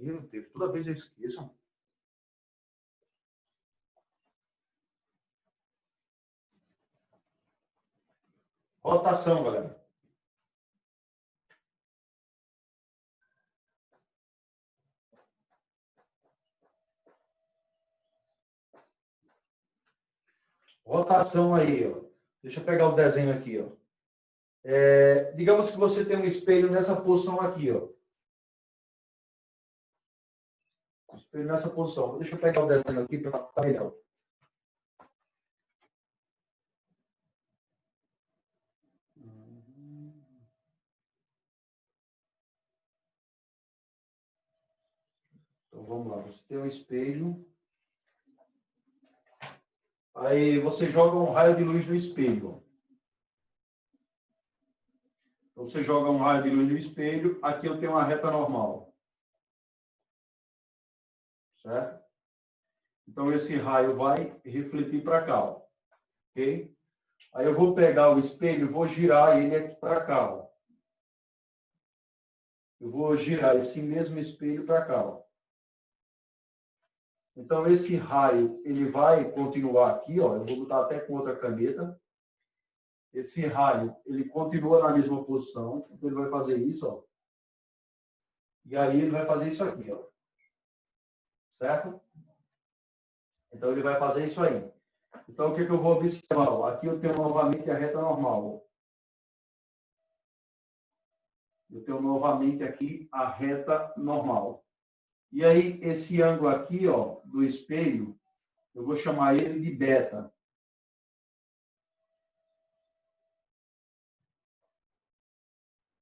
Meu Deus, toda vez eu esqueço. Rotação, galera. Rotação aí, ó. Deixa eu pegar o desenho aqui, ó. Digamos que você tem um espelho nessa posição aqui, ó. Espelho nessa posição. Deixa eu pegar o desenho aqui para ficar melhor. Então vamos lá. Você tem um espelho. Aí você joga um raio de luz no espelho. Então você joga um raio de luz no espelho. Aqui eu tenho uma reta normal. Certo? Então esse raio vai refletir para cá. Ó. Ok? Aí eu vou pegar o espelho e vou girar ele aqui para cá. Ó. Eu vou girar esse mesmo espelho para cá. Ó. Então esse raio ele vai continuar aqui. Ó. Eu vou botar até com outra caneta. Esse raio, ele continua na mesma posição. Então, ele vai fazer isso, ó. E aí, ele vai fazer isso aqui, ó. Certo? Então, ele vai fazer isso aí. Então, o que eu vou observar? Aqui eu tenho novamente a reta normal. Eu tenho novamente aqui a reta normal. E aí, esse ângulo aqui, ó, do espelho, eu vou chamar ele de beta.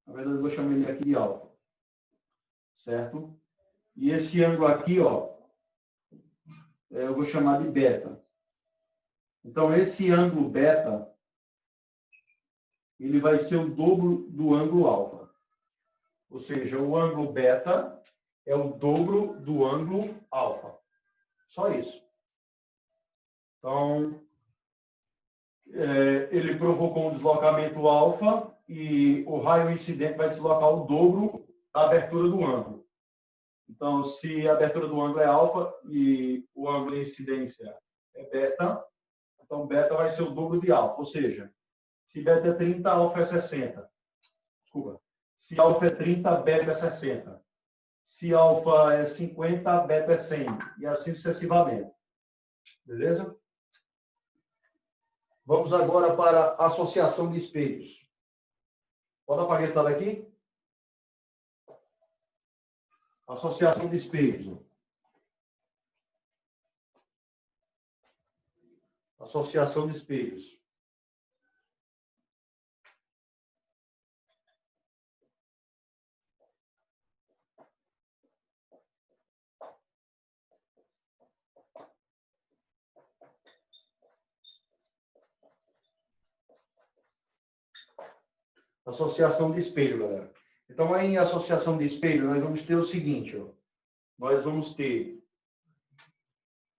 Na verdade, eu vou chamar ele aqui de alfa. Certo? E esse ângulo aqui, ó, eu vou chamar de beta. Então, esse ângulo beta, ele vai ser o dobro do ângulo alfa. Ou seja, o ângulo beta é o dobro do ângulo alfa. Só isso. Então, ele provocou um deslocamento alfa e o raio incidente vai deslocar o dobro da abertura do ângulo. Então, se a abertura do ângulo é alfa e o ângulo de incidência é beta, então beta vai ser o dobro de alfa. Ou seja, se beta é 30, alfa é 60. Desculpa. Se alfa é 30, beta é 60. Se alfa é 50, beta é 100. E assim sucessivamente. Beleza? Vamos agora para a associação de espelhos. Pode apagar esse lado aqui? Associação de espelhos. Associação de espelhos. Associação de espelho, galera. Então, em associação de espelho, nós vamos ter o seguinte, ó. Nós vamos ter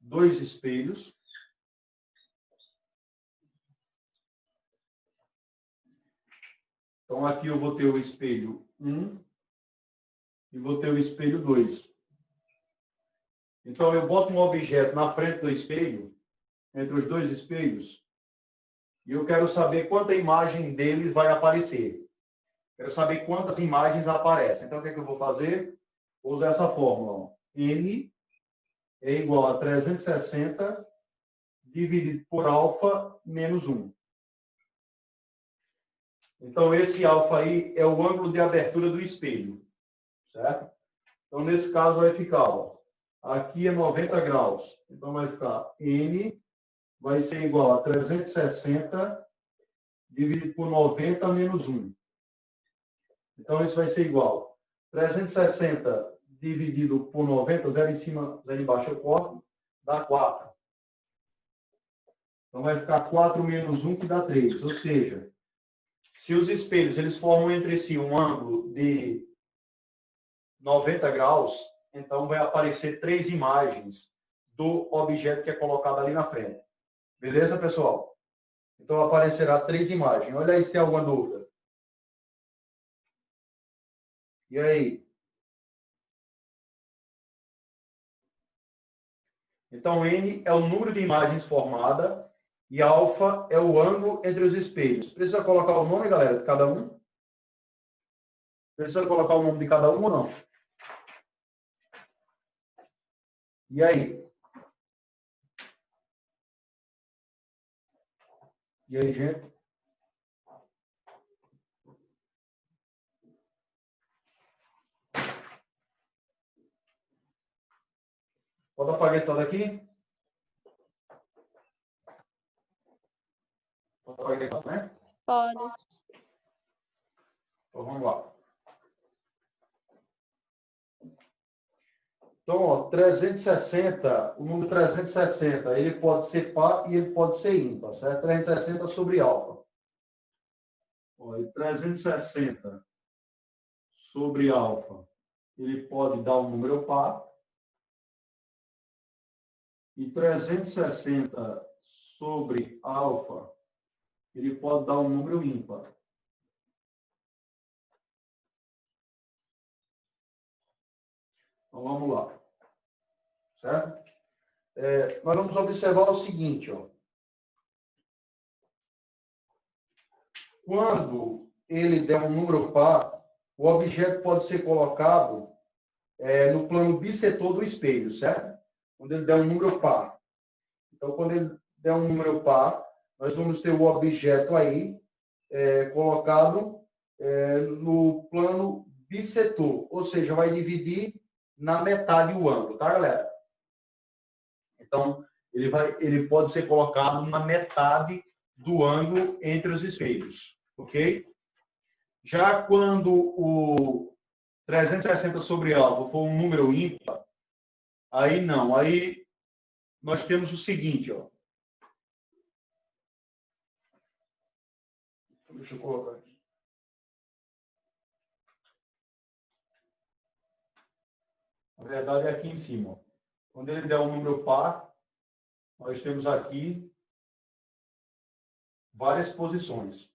dois espelhos. Então, aqui eu vou ter o espelho 1 e vou ter o espelho 2. Então, eu boto um objeto na frente do espelho, entre os dois espelhos, e eu quero saber quanta imagem deles vai aparecer. Quero saber quantas imagens aparecem. Então, o que é que eu vou fazer? Vou usar essa fórmula. Ó. N é igual a 360 dividido por alfa menos 1. Então, esse alfa aí é o ângulo de abertura do espelho. Certo? Então, nesse caso, vai ficar, ó, aqui é 90 graus. Então, vai ficar N vai ser igual a 360 dividido por 90 menos 1. Então, isso vai ser igual. 360 dividido por 90, 0 em cima, 0 embaixo eu corto, dá 4. Então, vai ficar 4 menos 1, que dá 3. Ou seja, se os espelhos eles formam entre si um ângulo de 90 graus, então vai aparecer 3 imagens do objeto que é colocado ali na frente. Beleza, pessoal? Então, aparecerá 3 imagens. Olha aí se tem alguma dúvida. E aí? Então, N é o número de imagens formada e alfa é o ângulo entre os espelhos. Precisa colocar o nome, galera, de cada um? Precisa colocar o nome de cada um ou não? E aí? E aí, gente? Pode apagar essa daqui? Pode apagar essa, né? Pode. Então, vamos lá. Então, ó, 360, o número 360, ele pode ser par e ele pode ser ímpar, certo? 360 sobre alfa. Ó, e 360 sobre alfa, ele pode dar um número par. E 360 sobre alfa, ele pode dar um número ímpar. Então, vamos lá. Certo? Nós vamos observar o seguinte, ó. Quando ele der um número par, o objeto pode ser colocado no plano bissetor do espelho, certo? Quando ele der um número par. Então, quando ele der um número par, nós vamos ter o objeto aí colocado no plano bissetor, ou seja, vai dividir na metade o ângulo, tá, galera? Então, ele pode ser colocado na metade do ângulo entre os espelhos, ok? Já quando o 360 sobre alfa for um número ímpar, aí não, aí nós temos o seguinte, ó. Deixa eu colocar aqui. Na verdade, é aqui em cima, ó. Quando ele der um número par, nós temos aqui várias posições.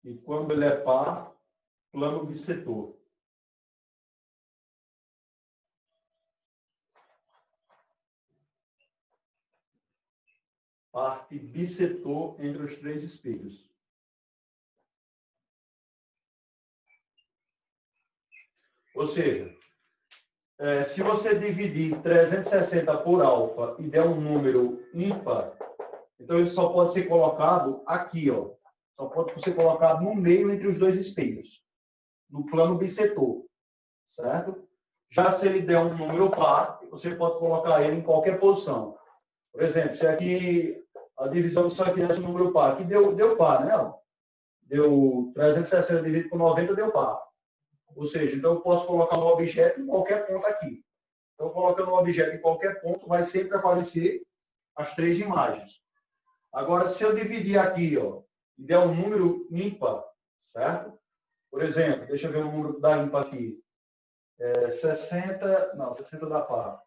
E quando ele é par, plano bissetor. Parte bissetor entre os três espelhos. Ou seja, se você dividir 360 por alfa e der um número ímpar, então ele só pode ser colocado aqui, ó. Só pode ser colocado no meio entre os dois espelhos, no plano bissetor, certo? Já se ele der um número par, você pode colocar ele em qualquer posição. Por exemplo, se aqui a divisão só aqui desse um número par, aqui deu par, né? Deu 360 dividido por 90, deu par. Ou seja, então eu posso colocar um objeto em qualquer ponto aqui. Então, colocando um objeto em qualquer ponto, vai sempre aparecer as três imagens. Agora, se eu dividir aqui, ó, e der um número ímpar, certo? Por exemplo, deixa eu ver o número da ímpar aqui. 60 dá par.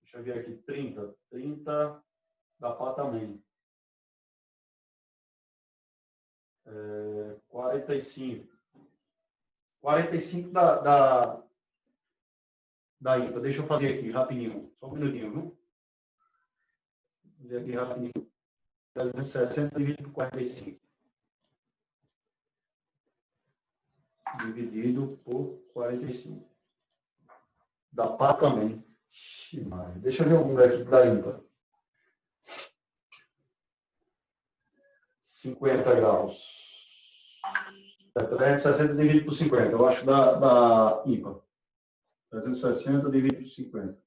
Deixa eu ver aqui, 30. 30 dá par também. 45. 45 da ímpar. Deixa eu fazer aqui rapidinho. Só um minutinho, viu? Vou fazer aqui rapidinho. 360 dividido por 45. Dividido por 45. Dá par também. Deixa eu ver o número aqui da ímpar. 50 graus. 360 dividido por 50. Eu acho da ímpar. 360 dividido por 50.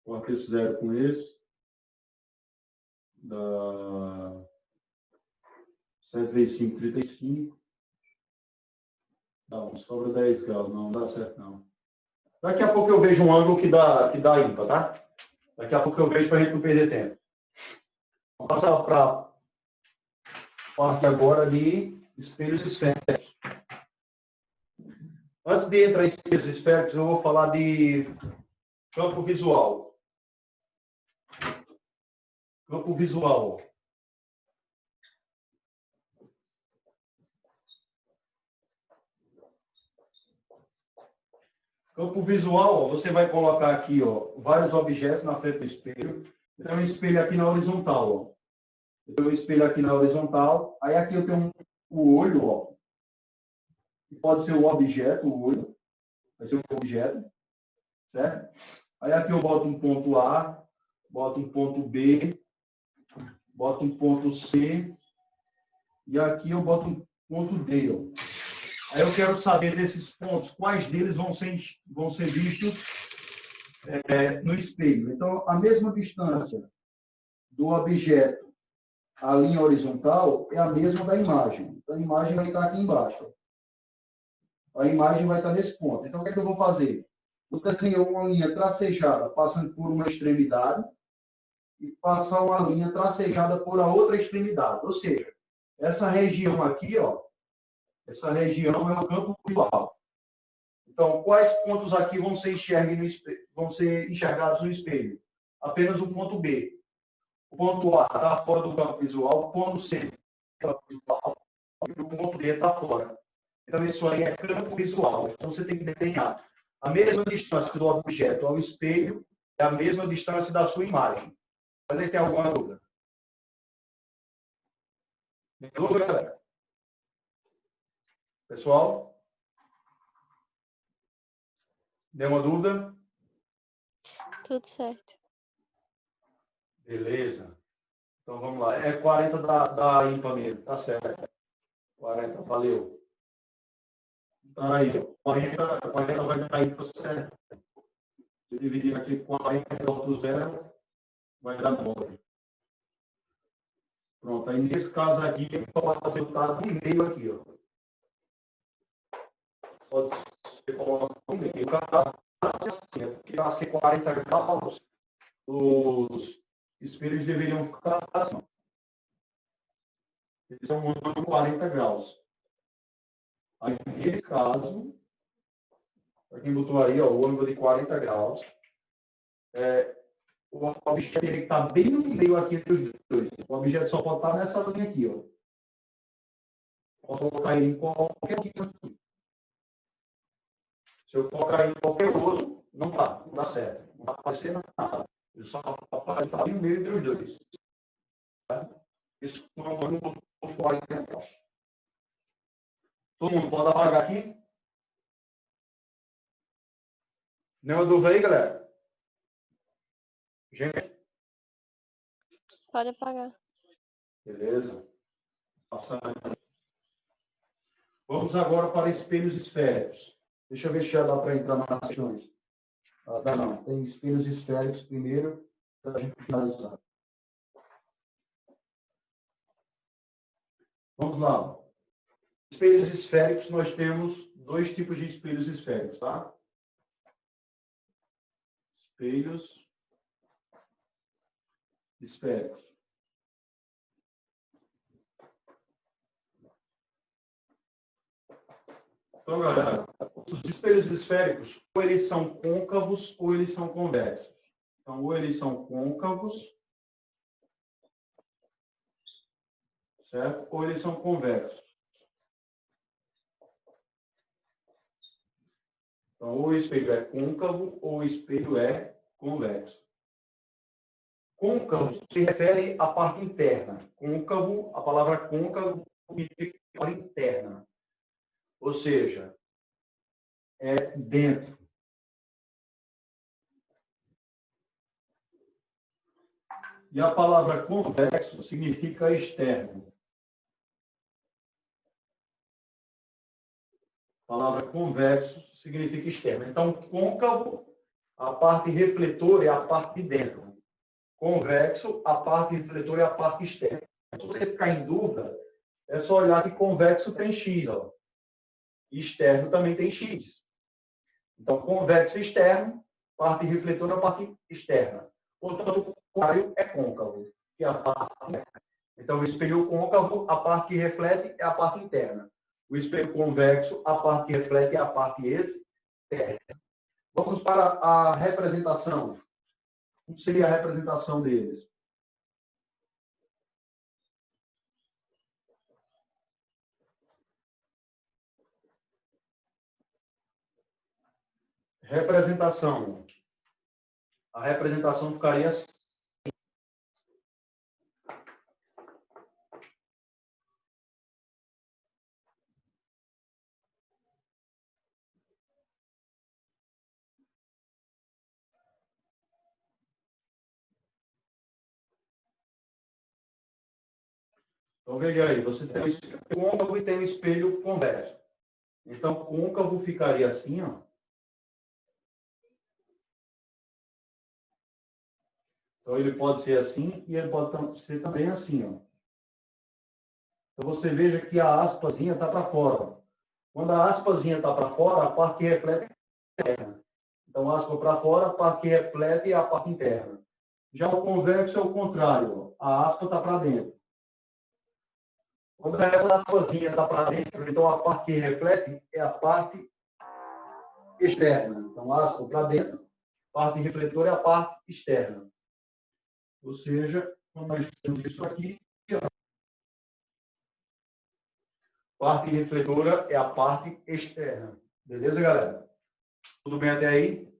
Coloca esse zero com esse. Dá 125, 35. Não, sobra 10 graus. Não dá certo, não. Daqui a pouco eu vejo um ângulo que dá ímpar, tá? Daqui a pouco eu vejo para a gente não perder tempo. Vamos passar para a parte agora de espelhos esféricos. Antes de entrar em espelhos esféricos, eu vou falar de campo visual. Campo visual. Campo visual, ó, você vai colocar aqui, ó, vários objetos na frente do espelho. Então, um espelho aqui na horizontal, ó. Eu tenho um espelho aqui na horizontal. Aí aqui eu tenho o olho, ó. Pode ser o objeto, o olho. Vai ser o objeto, certo? Aí aqui eu boto um ponto A, boto um ponto B, boto um ponto C, e aqui eu boto um ponto D, ó. Aí eu quero saber desses pontos, quais deles vão ser vistos no espelho. Então, a mesma distância do objeto à linha horizontal é a mesma da imagem. Então, a imagem vai estar aqui embaixo. A imagem vai estar nesse ponto. Então, o que é que eu vou fazer? Vou desenhar uma linha tracejada passando por uma extremidade e passar uma linha tracejada por a outra extremidade. Ou seja, essa região aqui, ó, essa região é o campo visual. Então, quais pontos aqui vão ser enxergados no espelho? Apenas o ponto B. O ponto A está fora do campo visual, o ponto C está campo visual e o ponto D está fora. Então, isso aí é campo visual. Então, você tem que determinar a mesma distância do objeto ao espelho é a mesma distância da sua imagem. Pode ver se tem alguma dúvida. Tem dúvida, galera? Pessoal? Deu uma dúvida? Tudo certo. Beleza. Então, vamos lá. É 40 da ímpar mesmo. Tá certo. 40, valeu. Então, aí, 40 vai dar ímpar certo. Se dividir aqui 40 por 0, vai dar 9. Pronto. Aí, nesse caso aqui, pode ser resultado no meio aqui, ó. Pode ser colocado no meio. O caso é assim, porque para ser 40 graus, os espelhos deveriam ficar assim. Eles são um ângulo de 40 graus. Aí, nesse caso, para quem botou aí, ó, o ângulo de 40 graus, o objeto teria que estar bem no meio aqui entre os dois. O objeto só pode estar nessa linha aqui, ó. Posso colocar ele em qualquer linha aqui. Se eu colocar ele em qualquer outro, não dá certo. Não vai aparecer nada. Ele só pode estar bem no meio entre os dois. Tá? Isso é um ângulo de 40 graus. Todo mundo pode apagar aqui? Nenhuma dúvida aí, galera? Gente? Pode apagar. Beleza. Passando. Vamos agora para espelhos esféricos. Deixa eu ver se já dá para entrar nas questões. Ah, dá não. Tem espelhos esféricos primeiro, para a gente finalizar. Vamos lá. Espelhos esféricos, nós temos dois tipos de espelhos esféricos, tá? Espelhos esféricos. Então, galera, os espelhos esféricos, ou eles são côncavos ou eles são convexos. Então, ou eles são côncavos, certo? Ou eles são convexos. Então, ou o espelho é côncavo ou o espelho é convexo. Côncavo se refere à parte interna. Côncavo, a palavra côncavo significa parte interna. Ou seja, é dentro. E a palavra convexo significa externo. A palavra convexo significa externo. Então, côncavo, a parte refletora é a parte de dentro. Convexo, a parte refletora é a parte externa. Se você ficar em dúvida, é só olhar que convexo tem X, ó. E externo também tem X. Então, convexo externo, parte refletora, parte externa. Portanto, o contrário é côncavo, que é a parte interna. Então, o espelho côncavo, a parte que reflete é a parte interna. O espelho convexo, a parte que reflete é a parte externa. Vamos para a representação. Como seria a representação deles? representação. A representação ficaria assim. Então, veja aí, você tem o espelho côncavo e tem o espelho convexo. Então, o côncavo ficaria assim, ó. Então, ele pode ser assim e ele pode ser também assim, ó. Então, você veja que a aspazinha está para fora. Quando a aspazinha está para fora, a parte que reflete é interna. Então, aspa para fora, a parte que reflete é a parte interna. Já o convexo é o contrário. Ó. A aspa está para dentro. Quando essa aspazinha está para dentro, então a parte que reflete é a parte externa. Então, aspa para dentro, parte refletora é a parte externa. Ou seja, quando nós temos isso aqui, a parte refletora é a parte externa. Beleza, galera? Tudo bem até aí?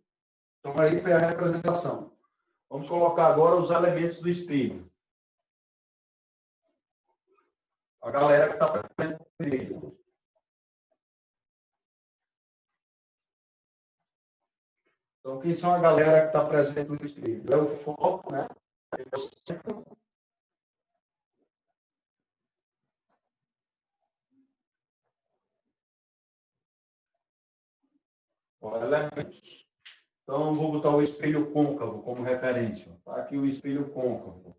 Então, aí foi a representação. Vamos colocar agora os elementos do espelho. A galera que está presente no espelho. Então, quem são a galera que está presente no espelho? É o foco, né? É o centro. Elementos. Então, vou botar o espelho côncavo como referência. Está aqui o espelho côncavo.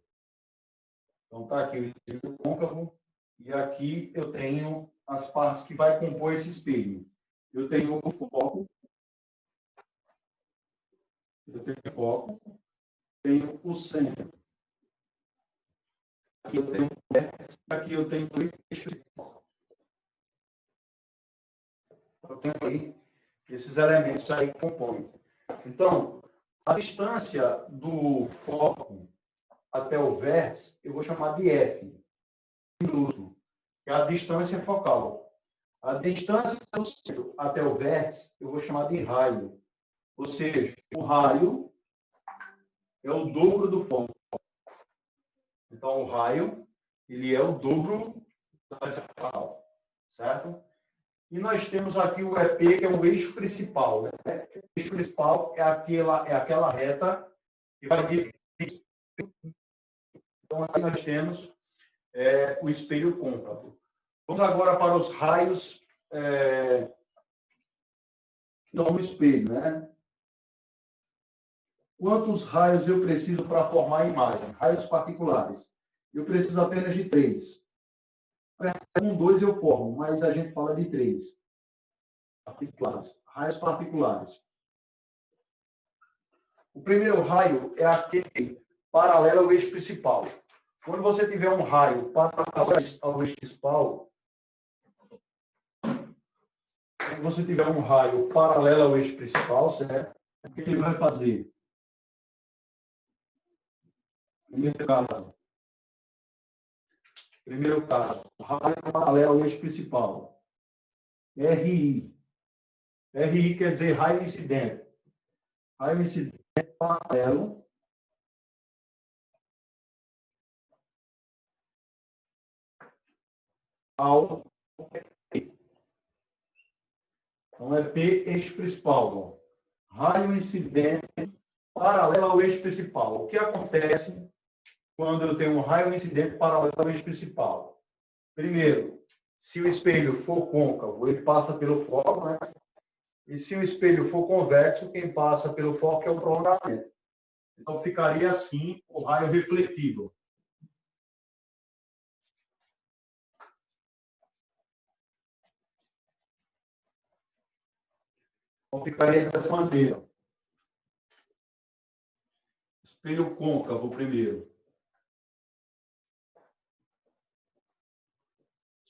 Então, está aqui o espelho côncavo. E aqui eu tenho as partes que vai compor esse espelho. Eu tenho o foco. Eu tenho o foco. Tenho o centro. Aqui eu tenho o vértice. Aqui eu tenho o eixo. Eu tenho aí esses elementos aí que compõem. Então, a distância do foco até o vértice, eu vou chamar de F, minúsculo, que é a distância focal. A distância do centro até o vértice, eu vou chamar de raio. Ou seja, o raio é o dobro do foco. Então, o raio, ele é o dobro da distância focal, certo? E nós temos aqui o EP, que é o eixo principal. Né? O eixo principal é aquela reta que vai dividir. Então, aqui nós temos o espelho côncavo. Vamos agora para os raios que estão no espelho. Né? Quantos raios eu preciso para formar a imagem? Raios particulares. Eu preciso apenas de 3. Com 2 eu formo, mas a gente fala de 3. Particulares. Raios particulares. O primeiro raio é aquele paralelo ao eixo principal. Quando você tiver um raio paralelo ao eixo principal, quando você tiver um raio paralelo ao eixo principal, certo? O que ele vai fazer? Primeiro caso, raio paralelo ao eixo principal. RI. RI quer dizer raio incidente. Raio incidente paralelo ao P. Então, é P, eixo principal. Raio incidente paralelo ao eixo principal. O que acontece quando eu tenho um raio incidente paralelo ao eixo principal? Primeiro, se o espelho for côncavo, ele passa pelo foco, né? E se o espelho for convexo, quem passa pelo foco é o prolongamento. Então, ficaria assim o raio refletido. Então, ficaria dessa maneira. Espelho côncavo primeiro.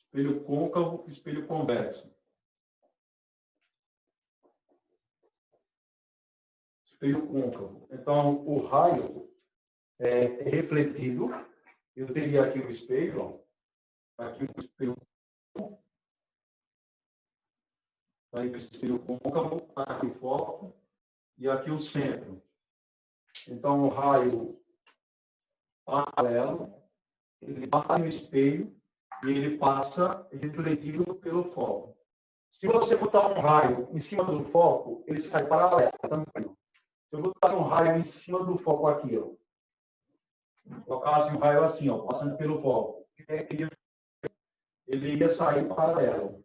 Espelho côncavo, espelho convexo. Espelho côncavo. Então, o raio é refletido. Eu teria aqui o espelho, ó. Aqui o espelho. Aí o espelho côncavo, aqui o foco. e aqui o centro. Então, o raio paralelo, ele bate no espelho e ele passa refletido pelo foco. Se você botar um raio em cima do foco, ele sai paralelo também. Se eu botasse um raio em cima do foco aqui, ó, colocasse um raio assim, ó, passando pelo foco, ele ia sair paralelo.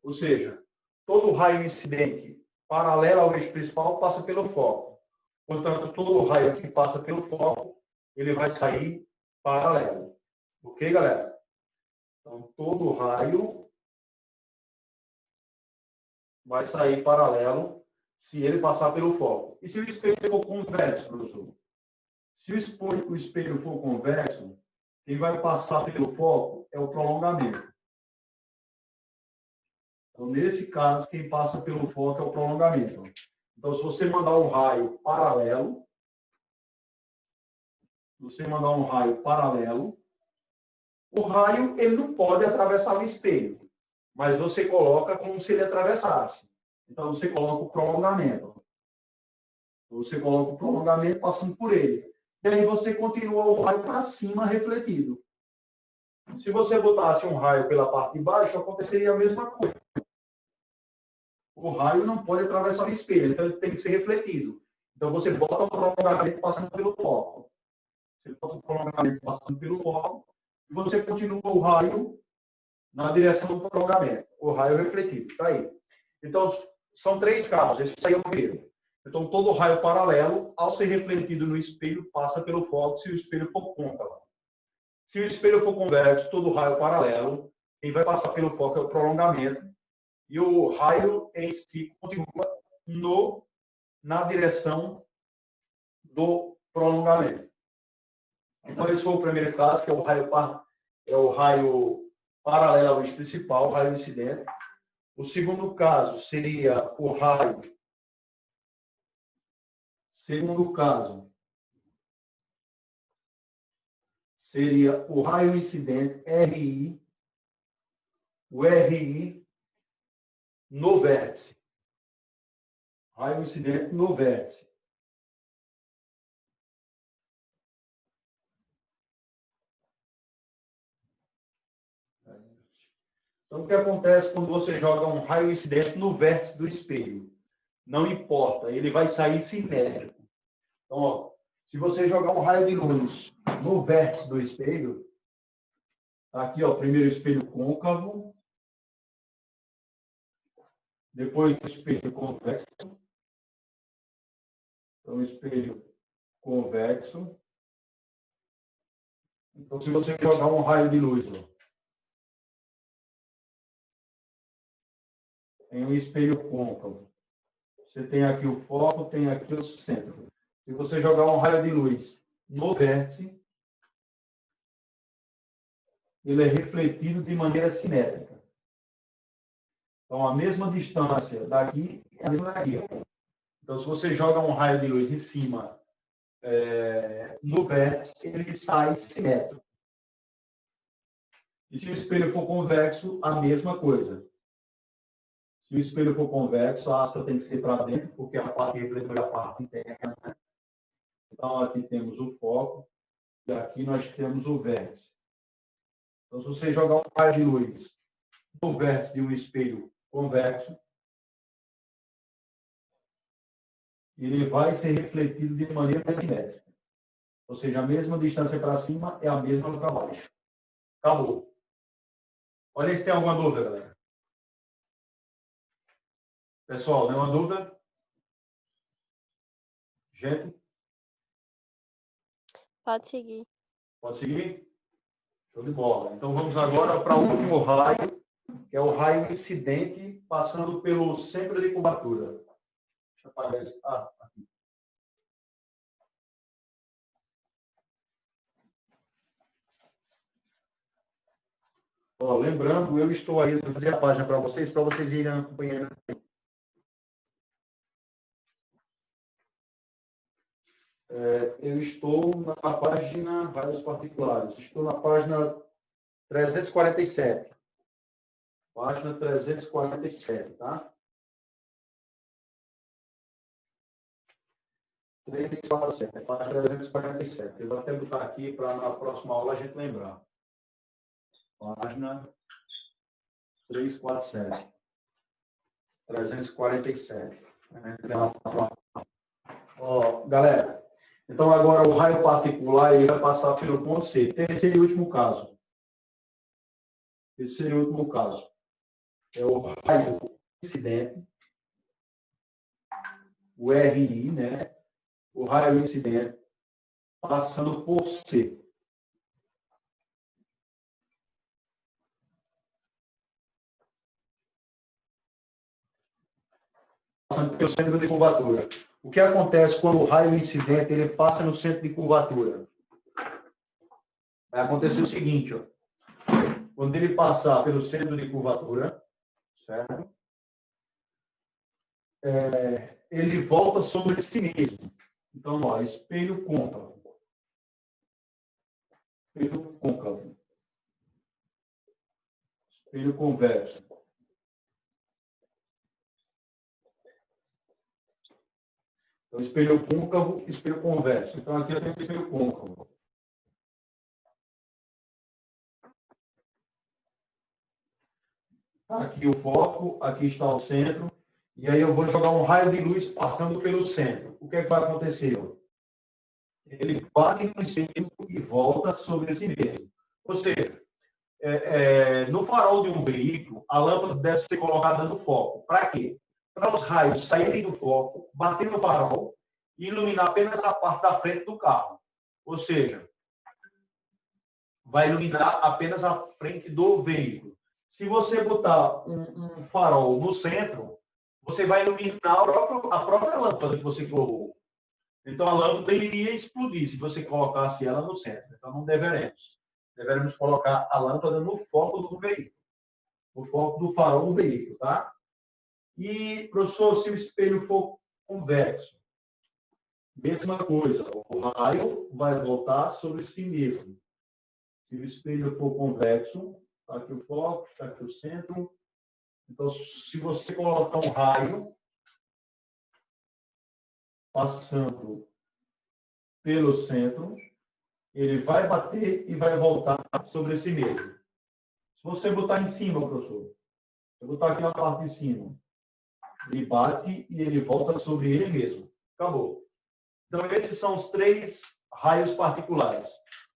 Ou seja, todo raio incidente paralelo ao eixo principal passa pelo foco. Portanto, todo raio que passa pelo foco, ele vai sair paralelo. Ok, galera? Então, todo raio vai sair paralelo se ele passar pelo foco. E se o espelho for convexo, professor? Se o espelho for convexo, quem vai passar pelo foco é o prolongamento. Então, nesse caso, quem passa pelo foco é o prolongamento. Então, se você mandar um raio paralelo, o raio ele não pode atravessar o espelho, mas você coloca como se ele atravessasse. Então, você coloca o prolongamento. Você coloca o prolongamento passando por ele. E aí você continua o raio para cima refletido. Se você botasse um raio pela parte de baixo, aconteceria a mesma coisa. O raio não pode atravessar o espelho, então ele tem que ser refletido. Então você bota o prolongamento passando pelo foco. Você bota o prolongamento passando pelo foco e você continua o raio na direção do prolongamento. O raio refletido. Está aí. Então, são 3 casos. Esse aí é o primeiro. Então, todo raio paralelo, ao ser refletido no espelho, passa pelo foco se o espelho for côncavo. Se o espelho for convexo, todo raio paralelo, quem vai passar pelo foco é o prolongamento e o raio em si continua na direção do prolongamento. Então, esse foi o primeiro caso, que é o raio paralelo ao eixo principal, o raio incidente. O segundo caso seria o raio. Segundo caso seria o raio incidente RI, o RI no vértice. Raio incidente no vértice. Então, o que acontece quando você joga um raio incidente no vértice do espelho? Não importa, ele vai sair simétrico. Então, ó, se você jogar um raio de luz no vértice do espelho, aqui, ó, primeiro espelho côncavo, depois o espelho convexo, então espelho convexo. Então, se você jogar um raio de luz, ó, em um espelho côncavo, você tem aqui o foco, tem aqui o centro. Se você jogar um raio de luz no vértice, ele é refletido de maneira simétrica. Então, a mesma distância daqui é a mesma daqui. Então, se você joga um raio de luz em cima no vértice, ele sai simétrico. E se o espelho for convexo, a mesma coisa. Se o espelho for convexo, a haste tem que ser para dentro, porque a parte refletora é a parte interna. Então, aqui temos o foco e aqui nós temos o vértice. Então, se você jogar um raio de luz no vértice de um espelho convexo, ele vai ser refletido de maneira simétrica. Ou seja, a mesma distância para cima é a mesma para baixo. Acabou. Olha se tem alguma dúvida, galera. Pessoal, nenhuma dúvida? Gente? Pode seguir. Pode seguir? Show de bola. Então, vamos agora para o último raio, que é o raio incidente passando pelo centro de curvatura. Deixa eu apagar isso. Aqui. Ó, lembrando, eu estou aí, vou fazer a página para vocês irem acompanhando. Eu estou na página Raios Particulares. Estou na página 347. Página 347, tá? 347, para 347. Eu vou até botar aqui para na próxima aula a gente lembrar. Página 347. 347. Ó, galera, então agora o raio particular ele vai passar pelo ponto C. Terceiro e último caso. Terceiro e último caso. É o raio incidente, o RI, né? O raio incidente passando por C. Passando pelo centro de curvatura. O que acontece quando o raio incidente ele passa no centro de curvatura? Vai acontecer o seguinte, ó. Quando ele passar pelo centro de curvatura, certo? Ele volta sobre si mesmo. Então, ó, espelho côncavo. Espelho côncavo. Espelho convexo. Então, espelho côncavo, espelho convexo. Então, aqui eu tenho o espelho côncavo. Aqui o foco, aqui está o centro. E aí eu vou jogar um raio de luz passando pelo centro. O que é que vai acontecer? Ele bate no espelho e volta sobre si mesmo. Ou seja, no farol de um veículo, a lâmpada deve ser colocada no foco. Para quê? Para os raios saírem do foco, bater no farol e iluminar apenas a parte da frente do carro. Ou seja, vai iluminar apenas a frente do veículo. Se você botar um farol no centro, você vai iluminar a própria lâmpada que você colocou. Então, a lâmpada iria explodir se você colocasse ela no centro. Então, não deveremos. Deveremos colocar a lâmpada no foco do veículo. No foco do farol do veículo, tá? E, professor, se o espelho for convexo, mesma coisa. O raio vai voltar sobre si mesmo. Se o espelho for convexo, está aqui o foco, está aqui o centro. Então, se você colocar um raio passando pelo centro, ele vai bater e vai voltar sobre si mesmo. Se você botar em cima, professor, se eu botar aqui na parte de cima, ele bate e ele volta sobre ele mesmo. Acabou. Então, esses são os três raios particulares.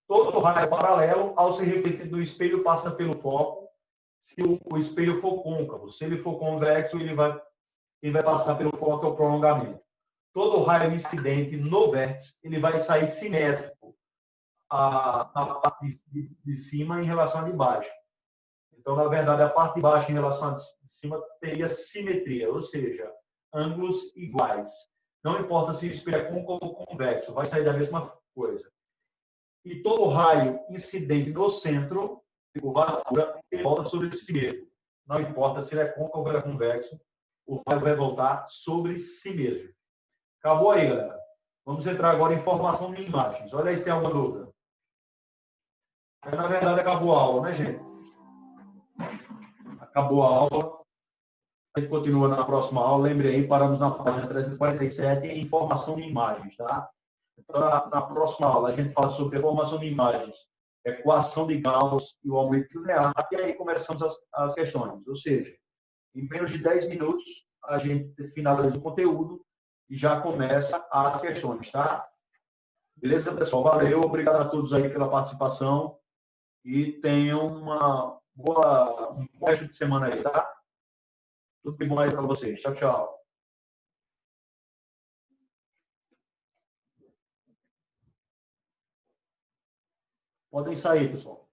Todo raio paralelo, ao se refletir do espelho, passa pelo foco. Se o espelho for côncavo, se ele for convexo, ele vai passar pelo foco, que é o prolongamento. Todo raio incidente no vértice, ele vai sair simétrico na parte de cima em relação à de baixo. Então, na verdade, a parte de baixo em relação à de cima teria simetria, ou seja, ângulos iguais. Não importa se o espelho é côncavo ou convexo, vai sair da mesma coisa. E todo raio incidente no centro de curvatura volta sobre si mesmo. Não importa se ele é côncavo ou é convexo, o raio vai voltar sobre si mesmo. Acabou aí, galera. Vamos entrar agora em formação de imagens. Olha aí se tem alguma dúvida. Na verdade, acabou a aula, né, gente? Acabou a aula. A gente continua na próxima aula. Lembre aí, paramos na página 347 em formação de imagens, tá? Então, na próxima aula, a gente fala sobre formação de imagens, equação de Gauss e o aumento linear. E aí começamos as questões. Ou seja, em menos de 10 minutos, a gente finaliza o conteúdo e já começa as questões, tá? Beleza, pessoal? Valeu, obrigado a todos aí pela participação e tenham um bom resto de semana aí, tá? Tudo de bom aí para vocês. Tchau, tchau. Podem sair, pessoal.